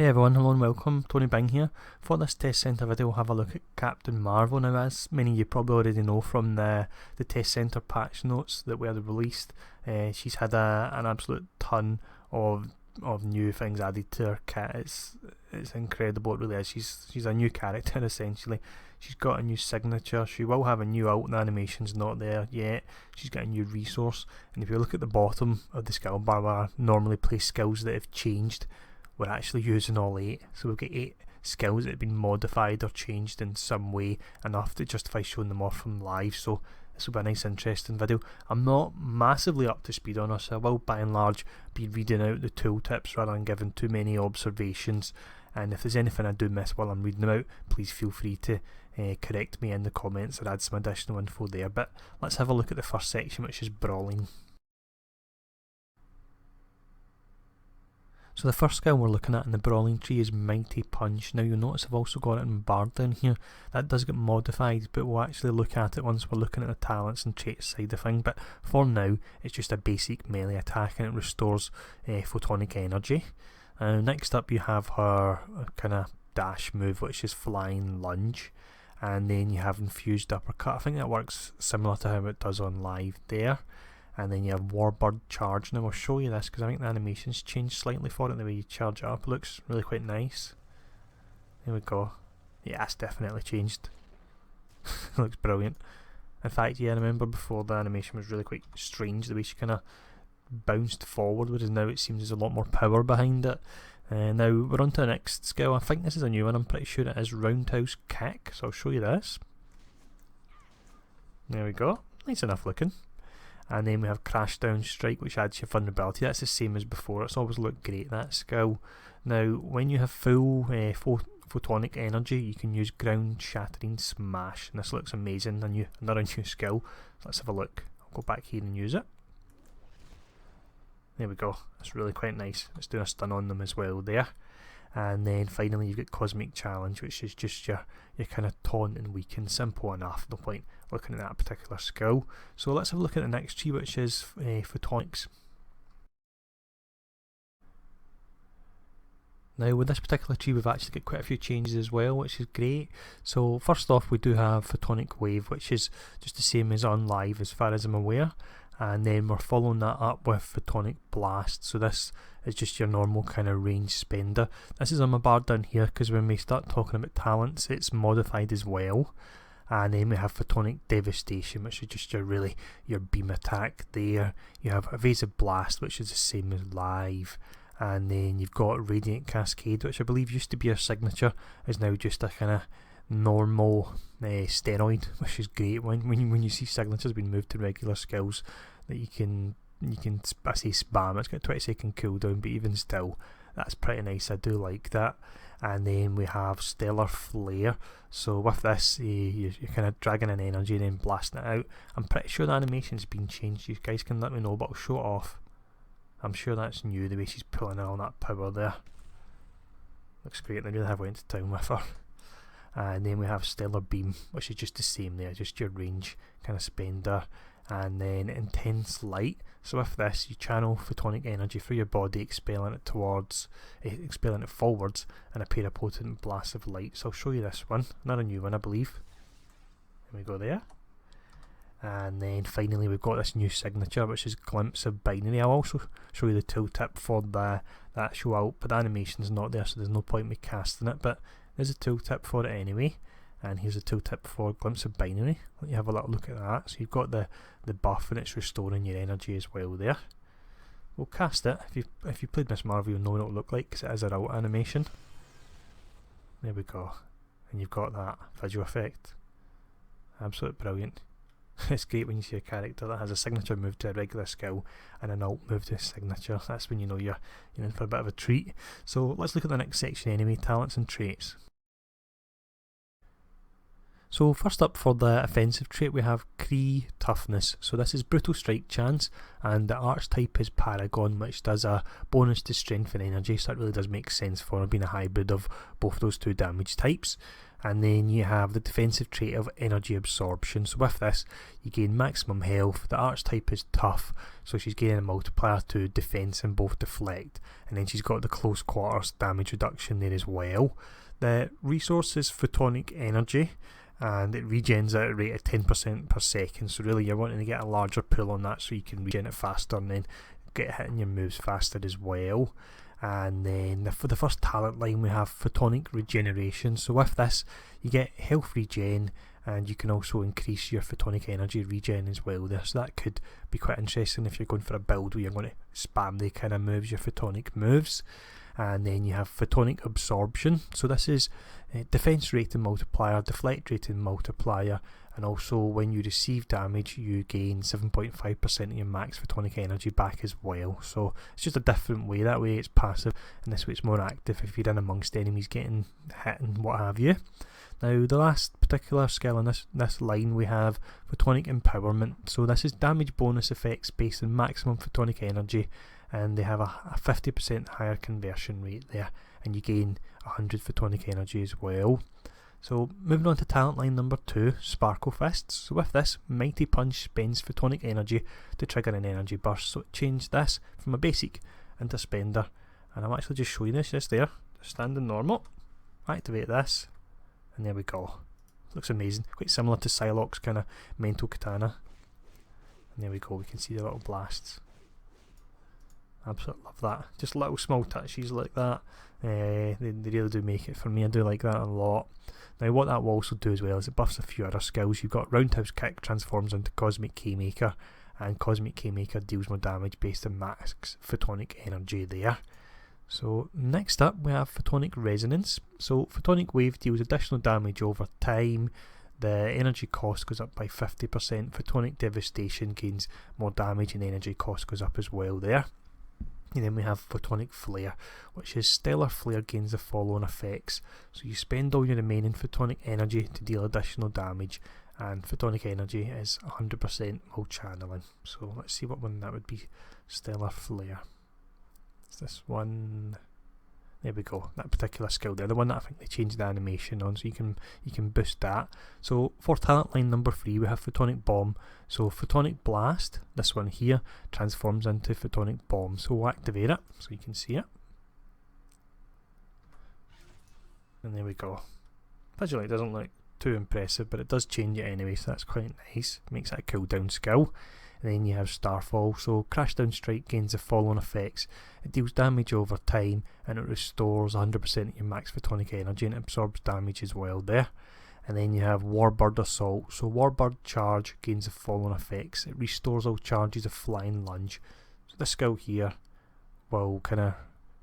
Hey everyone, hello and welcome, Tony Bing here. For this test centre video we'll have a look at Captain Marvel. Now, as many of you probably already know from the test centre patch notes that were released, she's had an absolute ton of new things added to her kit. It's incredible, it really is. She's a new character essentially. She's got a new signature, she will have a new ult, and the animation's not there yet. She's got a new resource, and if you look at the bottom of the skill bar where I normally place skills that have changed, we're actually using all 8, so we've got 8 skills that have been modified or changed in some way enough to justify showing them off from live. So this will be a nice interesting video. I'm not massively up to speed on her, so I will by and large be reading out the tooltips rather than giving too many observations, and if there's anything I do miss while I'm reading them out, please feel free to correct me in the comments or add some additional info there. But let's have a look at the first section, which is brawling. So the first skill we're looking at in the brawling tree is Mighty Punch. Now you'll notice I've also got it in Bard down here. That does get modified, but we'll actually look at it once we're looking at the talents and traits side of thing. But for now, it's just a basic melee attack and it restores photonic energy. Next up you have her kind of dash move, which is Flying Lunge. And then you have Infused Uppercut. I think that works similar to how it does on live there. And then you have Warbird Charge. Now I'll show you this because I think the animation's changed slightly for it, the way you charge it up. It looks really quite nice. There we go. Yeah, it's definitely changed. It looks brilliant. In fact, yeah, I remember before the animation was really quite strange, the way she kind of bounced forward, whereas now it seems there's a lot more power behind it. Now we're on to the next skill. I think this is a new one, I'm pretty sure it is Roundhouse Kick, so I'll show you this. There we go. Nice enough looking. And then we have Crash Down Strike, which adds your vulnerability. That's the same as before. It's always looked great, that skill. Now, when you have full photonic energy, you can use Ground Shattering Smash. And this looks amazing. Another new skill. Let's have a look. I'll go back here and use it. There we go. That's really quite nice. It's doing a stun on them as well there. And then finally you've got Cosmic Challenge, which is just your kind of taunt and weaken. Simple enough, no point looking at that particular skill. So let's have a look at the next tree, which is Photonics. Now with this particular tree we've actually got quite a few changes as well, which is great. So first off we do have Photonic Wave, which is just the same as on live as far as I'm aware. And then we're following that up with Photonic Blast. So this is just your normal kind of range spender. This is on my bar down here because when we start talking about talents, it's modified as well. And then we have Photonic Devastation, which is just your beam attack there. You have Evasive Blast, which is the same as live. And then you've got Radiant Cascade, which I believe used to be your signature, is now just a kind of normal steroid, which is great when you see signatures being moved to regular skills that you can I say spam. It's got a 20-second cooldown, but even still that's pretty nice. I do like that. And then we have Stellar Flare. So with this you're kind of dragging in energy and then blasting it out. I'm pretty sure the animation's been changed. You guys can let me know, but I'll show it off. I'm sure that's new, the way she's pulling in all that power there. Looks great. They really have went to town with her. And then we have Stellar Beam, which is just the same there, just your range kind of spender. And then Intense Light. So with this you channel photonic energy through your body, expelling it forwards in a pair of potent blasts of light. So I'll show you this one, another new one I believe. There we go there. And then finally we've got this new signature, which is Glimpse of Binary. I'll also show you the tooltip for the actual ult, but the animation's not there, so there's no point in me casting it, but there's a tooltip for it anyway. And here's a tooltip for Glimpse of Binary. Let you have a little look at that. So you've got the buff and it's restoring your energy as well there. We'll cast it. If you played Miss Marvel, you'll know what it'll look like because it is a ult animation. There we go. And you've got that visual effect. Absolutely brilliant. It's great when you see a character that has a signature move to a regular skill and an ult move to a signature. That's when you know you're in for a bit of a treat. So let's look at the next section anyway, talents and traits. So first up for the offensive trait we have Kree Toughness. So this is Brutal Strike Chance, and the archetype is Paragon, which does a bonus to strength and energy, so that really does make sense for being a hybrid of both those two damage types. And then you have the defensive trait of energy absorption. So with this, you gain maximum health. The archetype is tough, so she's gaining a multiplier to defense and both deflect. And then she's got the close quarters damage reduction there as well. The resource is photonic energy, and it regens at a rate of 10% per second. So really you're wanting to get a larger pull on that so you can regen it faster and then get hitting your moves faster as well. And then for the first talent line we have photonic regeneration. So with this you get health regen, and you can also increase your photonic energy regen as well there. So that could be quite interesting if you're going for a build where you're going to spam the kind of moves, your photonic moves. And then you have photonic absorption. So this is defense rating multiplier, deflect rating multiplier, and also when you receive damage you gain 7.5% of your max photonic energy back as well. So it's just a different way. That way it's passive, and this way it's more active if you're in amongst enemies getting hit and what have you. Now the last particular skill in this line we have photonic empowerment. So this is damage bonus effects based on maximum photonic energy, and they have a 50% higher conversion rate there, and you gain 100 photonic energy as well. So moving on to talent line number 2, Sparkle Fists. So with this, Mighty Punch spends photonic energy to trigger an energy burst. So it changed this from a basic into spender, and I'm actually just showing this just there, just standing normal. Activate this, and there we go. Looks amazing, quite similar to Psylocke's kind of mental katana. And there we go, we can see the little blasts. Absolutely love that. Just little small touches like that. They really do make it for me. I do like that a lot. Now what that will also do as well is it buffs a few other skills. You've got Roundhouse Kick transforms into Cosmic Keymaker, and Cosmic Keymaker deals more damage based on max photonic energy there. So next up we have Photonic Resonance. So Photonic Wave deals additional damage over time. The energy cost goes up by 50%. Photonic Devastation gains more damage, and energy cost goes up as well there. And then we have Photonic Flare, which is Stellar Flare gains the following effects. So you spend all your remaining photonic energy to deal additional damage, and photonic energy is 100% while channeling. So let's see what one that would be. Stellar Flare. It's this one. There we go, that particular skill there, the one that I think they changed the animation on, so you can boost that. So for talent line number 3 we have Photonic Bomb. So Photonic Blast, this one here, transforms into Photonic Bomb. So we'll activate it so you can see it. And there we go. Visually it doesn't look too impressive, but it does change it anyway, so that's quite nice. Makes that a cooldown skill. And then you have Starfall. So Crashdown Strike gains the following effects. It deals damage over time, and it restores 100% of your max photonic energy, and it absorbs damage as well there. And then you have Warbird Assault. So Warbird Charge gains the following effects. It restores all charges of Flying Lunge. So this skill here will kind of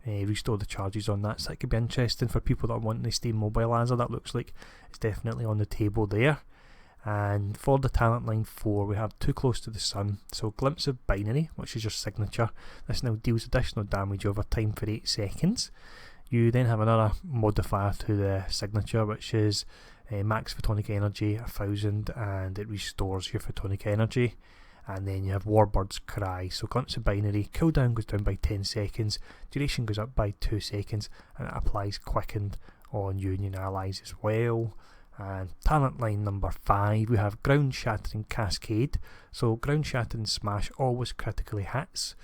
restore the charges on that. So that could be interesting for people that want to stay mobile as that. Looks like it's definitely on the table there. And for the talent line 4 we have Too Close to the Sun. So Glimpse of Binary, which is your signature. This now deals additional damage over time for 8 seconds. You then have another modifier to the signature, which is max photonic energy 1000, and it restores your photonic energy. And then you have Warbird's Cry. So Glimpse of Binary, cooldown goes down by 10 seconds, duration goes up by 2 seconds, and it applies quickened on you and your allies as well. And talent line number 5 we have Ground Shattering Cascade. So Ground Shattering Smash always critically hits.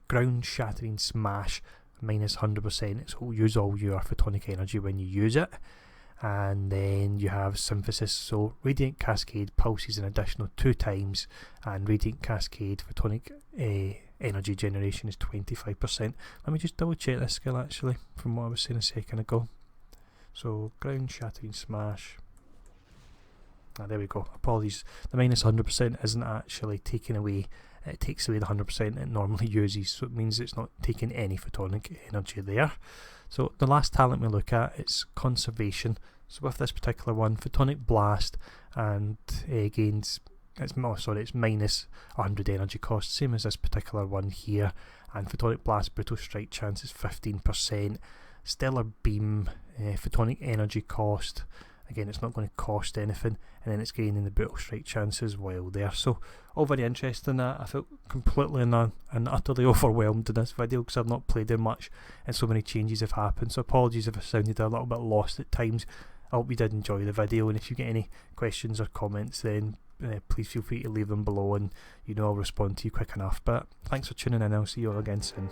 Ground Shattering Smash minus 100%. So use all your photonic energy when you use it. And then you have Synthesis. So Radiant Cascade pulses an additional 2 times, and Radiant Cascade photonic energy generation is 25%. Let me just double check this skill actually from what I was saying a second ago. So Ground Shattering Smash. There we go. Apologies. The minus 100% isn't actually taken away. It takes away the 100% it normally uses, so it means it's not taking any photonic energy there. So the last talent we look at is Conservation. So with this particular one, Photonic Blast, and gains it's minus 100 energy cost, same as this particular one here. And Photonic Blast Brutal Strike chance is 15%. Stellar Beam, photonic energy cost Again, it's not going to cost anything, and then it's gaining the brutal strike chance as well there. So all very interesting. That I felt completely and utterly overwhelmed in this video because I've not played it much and so many changes have happened. So apologies if I sounded a little bit lost at times. I hope you did enjoy the video, and if you get any questions or comments, then please feel free to leave them below, and I'll respond to you quick enough. But thanks for tuning in. I'll see you all again soon.